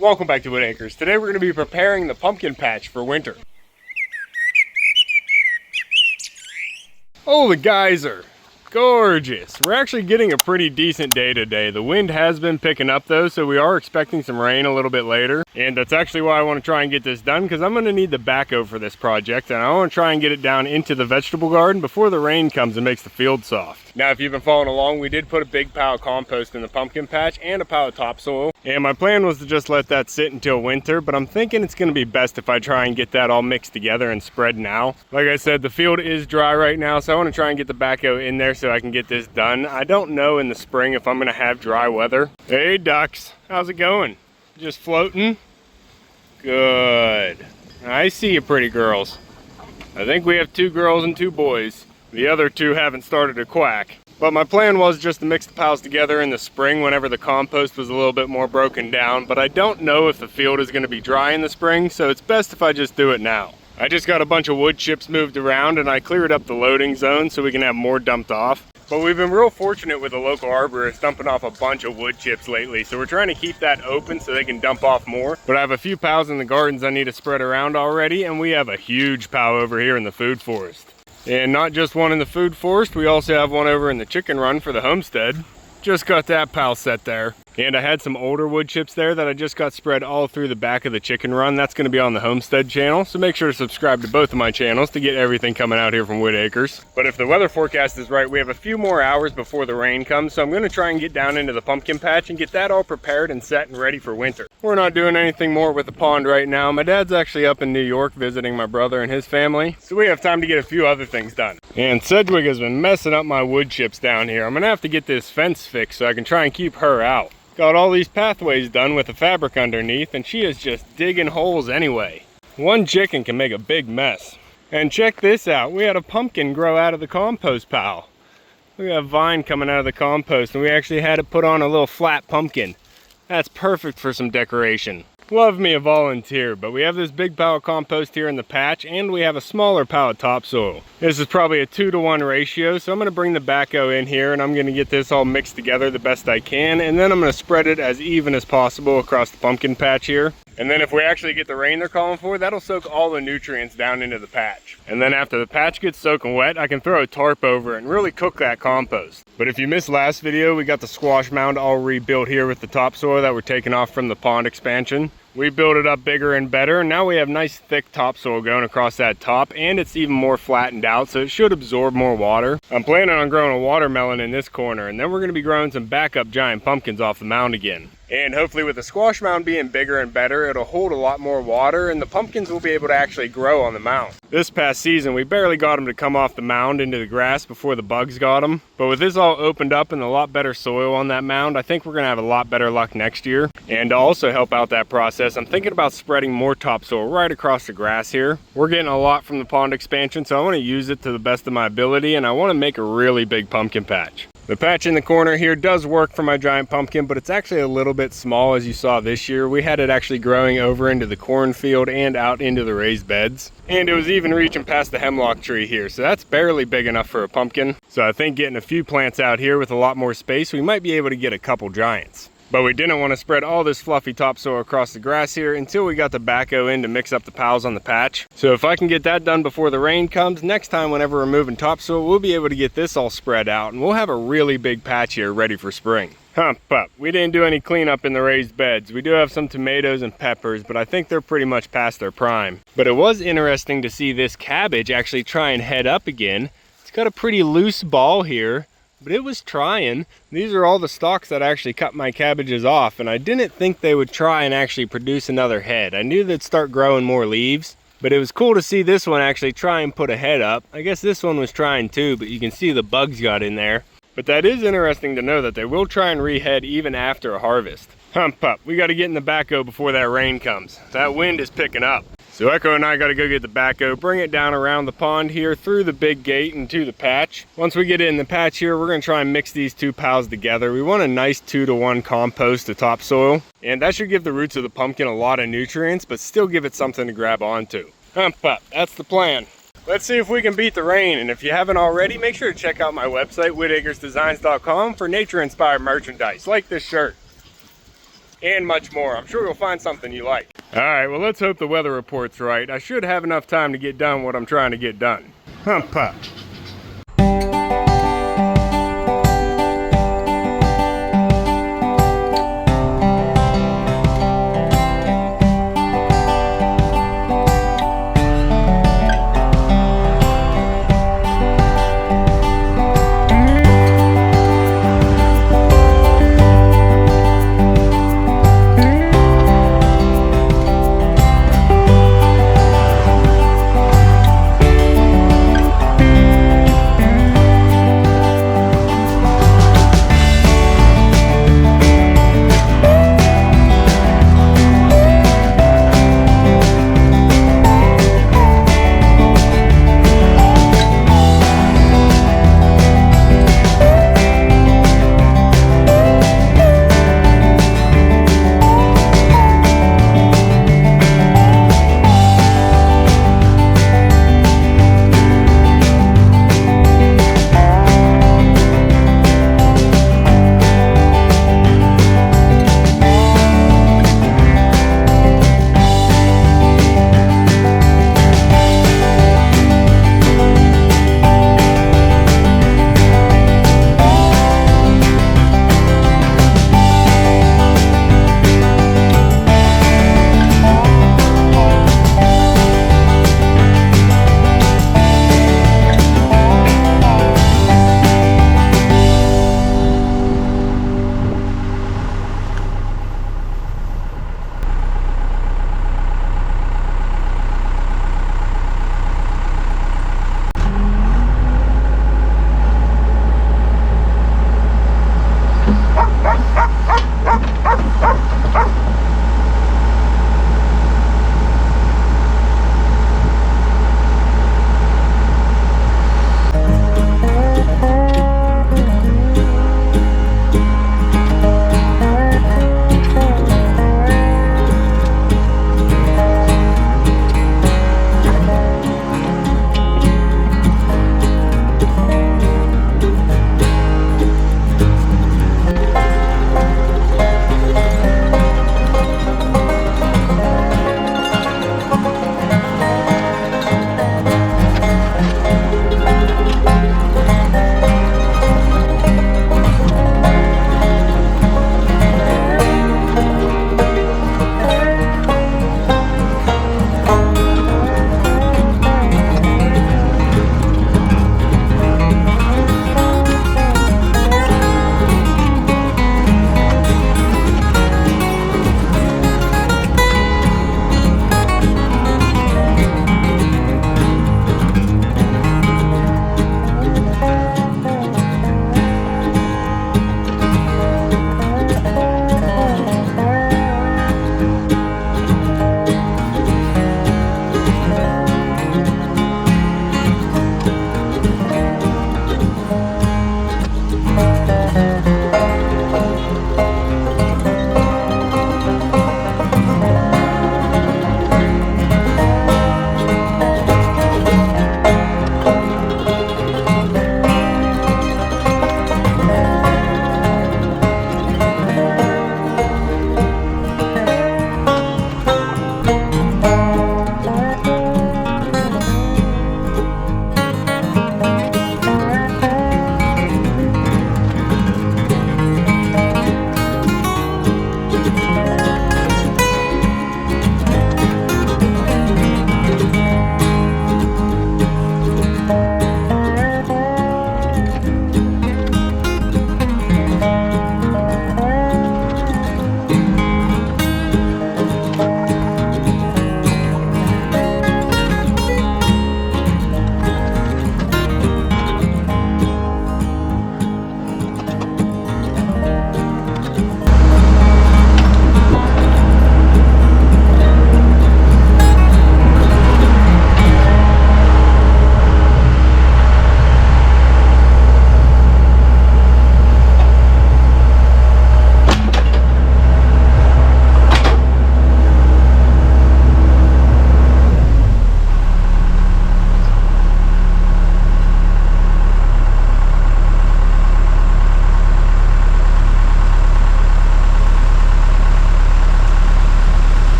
Welcome back to Whitt Acres. Today we're going to be preparing the pumpkin patch for winter. Oh, the geyser. Gorgeous. We're actually getting a pretty decent day today. The wind has been picking up though, so we are expecting some rain a little bit later. And that's actually why I want to try and get this done, because I'm going to need the backhoe for this project, and I want to try and get it down into the vegetable garden before the rain comes and makes the field soft. Now, if you've been following along, we did put a big pile of compost in the pumpkin patch and a pile of topsoil. And my plan was to just let that sit until winter, but I'm thinking it's going to be best if I try and get that all mixed together and spread now. Like I said, the field is dry right now, so I want to try and get the backhoe in there so I can get this done. I don't know in the spring if I'm going to have dry weather. Hey ducks, how's it going? Just floating? Good. I see you, pretty girls. I think we have 2 girls and 2 boys. The other 2 haven't started to quack. But my plan was just to mix the piles together in the spring whenever the compost was a little bit more broken down, but I don't know if the field is going to be dry in the spring, so it's best if I just do it now. I just got a bunch of wood chips moved around and I cleared up the loading zone so we can have more dumped off. But we've been real fortunate with the local arborist dumping off a bunch of wood chips lately, so we're trying to keep that open so they can dump off more. But I have a few piles in the gardens I need to spread around already, and we have a huge pile over here in the food forest. And not just one in the food forest, we also have one over in the chicken run for the homestead. Just got that pile set there. And I had some older wood chips there that I just got spread all through the back of the chicken run. That's going to be on the homestead channel, so make sure to subscribe to both of my channels to get everything coming out here from Whitt Acres. But if the weather forecast is right, we have a few more hours before the rain comes, so I'm going to try and get down into the pumpkin patch and get that all prepared and set and ready for winter. We're not doing anything more with the pond right now. My dad's actually up in New York visiting my brother and his family, so we have time to get a few other things done. And Sedgwick has been messing up my wood chips down here. I'm going to have to get this fence fixed so I can try and keep her out. Got all these pathways done with the fabric underneath, and she is just digging holes anyway. One chicken can make a big mess. And check this out, we had a pumpkin grow out of the compost pile. Look at that vine coming out of the compost, and we actually had it put on a little flat pumpkin. That's perfect for some decoration. Love me a volunteer, but we have this big pile of compost here in the patch, and we have a smaller pile of topsoil. This is probably a 2-to-1 ratio, so I'm going to bring the backhoe in here and I'm going to get this all mixed together the best I can, and then I'm going to spread it as even as possible across the pumpkin patch here. And then if we actually get the rain they're calling for, that'll soak all the nutrients down into the patch. And then after the patch gets soaking wet, I can throw a tarp over it and really cook that compost. But if you missed last video, we got the squash mound all rebuilt here with the topsoil that we're taking off from the pond expansion. We built it up bigger and better, and now we have nice thick topsoil going across that top, and it's even more flattened out, so it should absorb more water. I'm planning on growing a watermelon in this corner, and then we're going to be growing some backup giant pumpkins off the mound again. And hopefully with the squash mound being bigger and better, it'll hold a lot more water, and the pumpkins will be able to actually grow on the mound. This past season, we barely got them to come off the mound into the grass before the bugs got them. But with this all opened up and a lot better soil on that mound, I think we're going to have a lot better luck next year. And to also help out that process, I'm thinking about spreading more topsoil right across the grass here. We're getting a lot from the pond expansion, so I want to use it to the best of my ability, and I want to make a really big pumpkin patch. The patch in the corner here does work for my giant pumpkin, but it's actually a little bit small as you saw this year. We had it actually growing over into the cornfield and out into the raised beds. And it was even reaching past the hemlock tree here, so that's barely big enough for a pumpkin. So I think getting a few plants out here with a lot more space, we might be able to get a couple giants. But we didn't want to spread all this fluffy topsoil across the grass here until we got the backhoe in to mix up the piles on the patch. So if I can get that done before the rain comes, next time whenever we're moving topsoil, we'll be able to get this all spread out, and we'll have a really big patch here ready for spring. Hump up. We didn't do any cleanup in the raised beds. We do have some tomatoes and peppers, but I think they're pretty much past their prime. But it was interesting to see this cabbage actually try and head up again. It's got a pretty loose ball here, but it was trying. These are all the stalks that I actually cut my cabbages off, and I didn't think they would try and actually produce another head. I knew they'd start growing more leaves, but it was cool to see this one actually try and put a head up. I guess this one was trying too, but you can see the bugs got in there. But that is interesting to know that they will try and rehead even after a harvest. Hump up. We got to get in the backhoe before that rain comes. That wind is picking up. So Echo and I got to go get the backhoe, bring it down around the pond here, through the big gate and to the patch. Once we get it in the patch here, we're going to try and mix these 2 piles together. We want a nice 2-to-1 compost to topsoil, and that should give the roots of the pumpkin a lot of nutrients, but still give it something to grab onto. Hump up. That's the plan. Let's see if we can beat the rain, and if you haven't already, make sure to check out my website, whittacresdesigns.com, for nature-inspired merchandise, like this shirt. and much more. I'm sure you'll find something you like. All right, well, let's hope the weather report's right. I should have enough time to get done what I'm trying to get done. Hump up.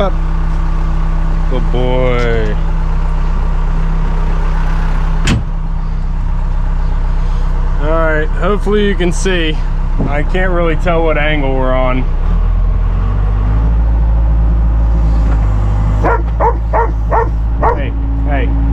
up. Good boy. Alright, hopefully you can see. I can't really tell what angle we're on. Hey, hey.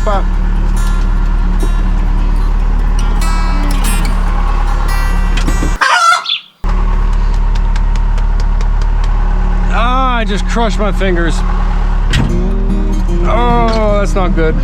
Pop. Ah, I just crushed my fingers. Oh, that's not good.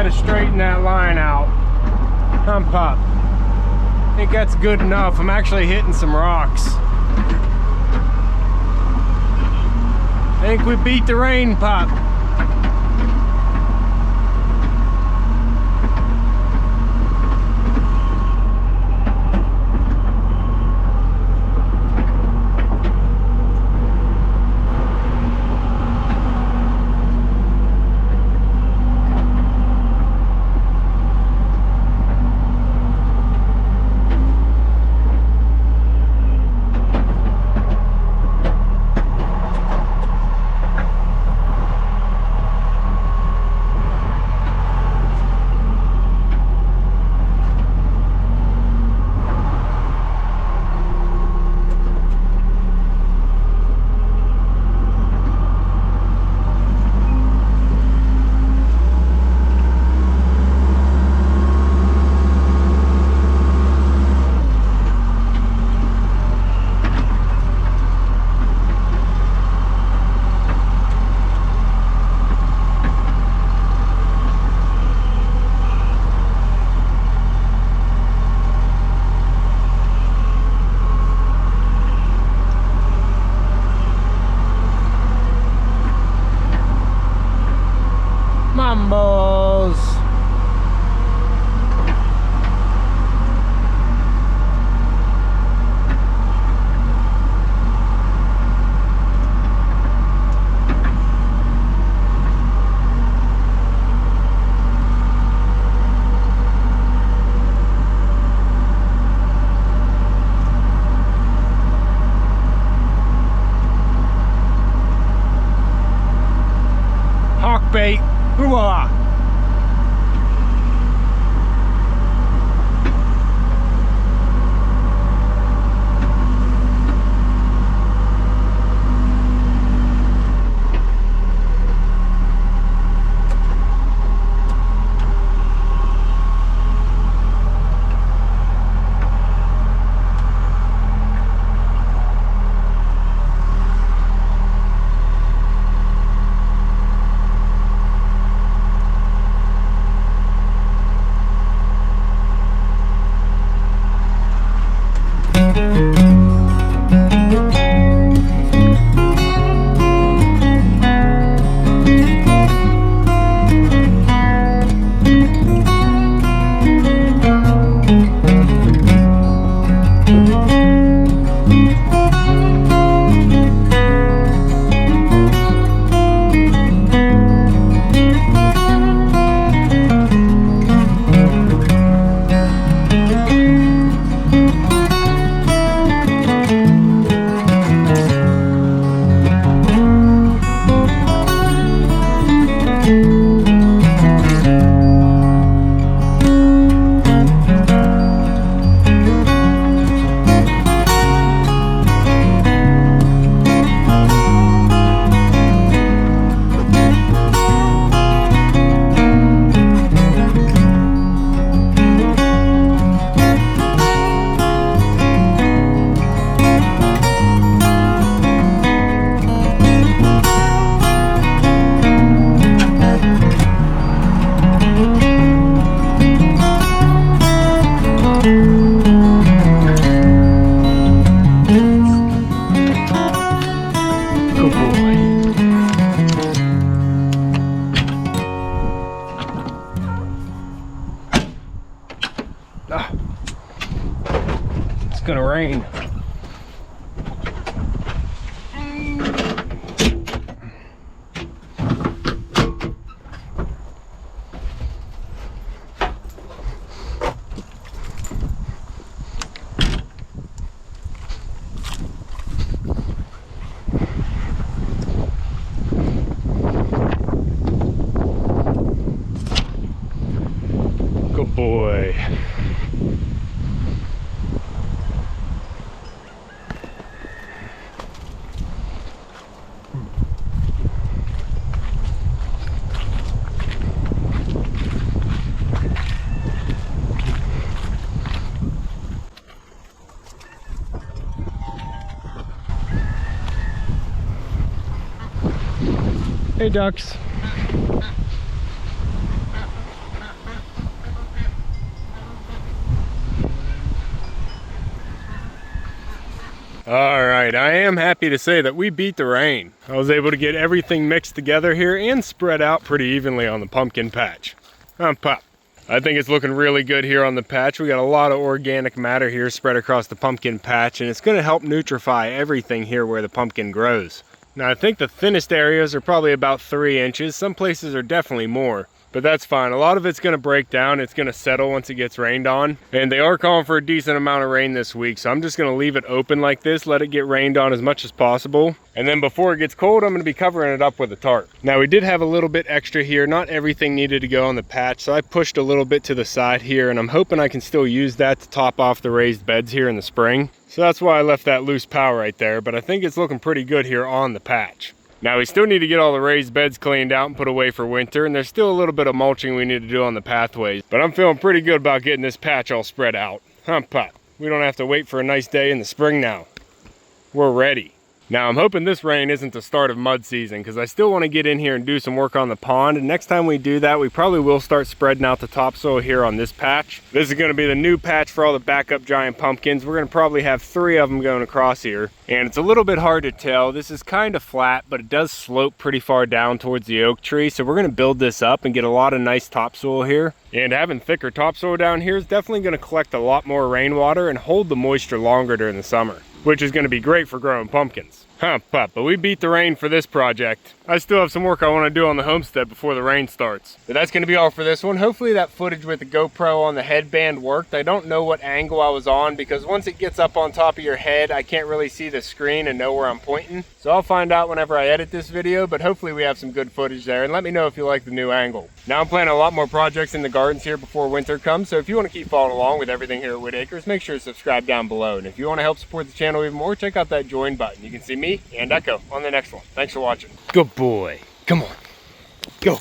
to straighten that line out. Pup. I think that's good enough. I'm actually hitting some rocks. I think we beat the rain, Pup. Mambos. Hawk bait. Hoo-ah! It's gonna rain. Good boy. Hey ducks. All right, I am happy to say that we beat the rain. I was able to get everything mixed together here and spread out pretty evenly on the pumpkin patch. Pop. I think it's looking really good here on the patch. We got a lot of organic matter here spread across the pumpkin patch, and it's gonna help nutrify everything here where the pumpkin grows. Now I think the thinnest areas are probably about 3 inches. Some places are definitely more, but that's fine. A lot of it's gonna break down. It's gonna settle once it gets rained on. And they are calling for a decent amount of rain this week, so I'm just gonna leave it open like this, let it get rained on as much as possible. And then before it gets cold, I'm gonna be covering it up with a tarp. Now we did have a little bit extra here. Not everything needed to go on the patch, so I pushed a little bit to the side here, and I'm hoping I can still use that to top off the raised beds here in the spring. So that's why I left that loose pow right there, but I think it's looking pretty good here on the patch. Now we still need to get all the raised beds cleaned out and put away for winter, and there's still a little bit of mulching we need to do on the pathways, but I'm feeling pretty good about getting this patch all spread out. Pot. We don't have to wait for a nice day in the spring now. We're ready. Now I'm hoping this rain isn't the start of mud season, because I still want to get in here and do some work on the pond, and next time we do that we probably will start spreading out the topsoil here on this patch. This is going to be the new patch for all the backup giant pumpkins. We're going to probably have 3 of them going across here, and it's a little bit hard to tell. This is kind of flat, but it does slope pretty far down towards the oak tree, so we're going to build this up and get a lot of nice topsoil here. And having thicker topsoil down here is definitely going to collect a lot more rainwater and hold the moisture longer during the summer, which is going to be great for growing pumpkins. But we beat the rain for this project. I still have some work I want to do on the homestead before the rain starts. But that's going to be all for this one. Hopefully that footage with the GoPro on the headband worked. I don't know what angle I was on, because once it gets up on top of your head, I can't really see the screen and know where I'm pointing. So I'll find out whenever I edit this video, but hopefully we have some good footage there, and let me know if you like the new angle. Now I'm planning a lot more projects in the gardens here before winter comes, so if you want to keep following along with everything here at Whitt Acres, make sure to subscribe down below. And if you want to help support the channel even more, check out that join button. You can see me and Echo on the next one. Thanks for watching. Good boy. Come on. Go.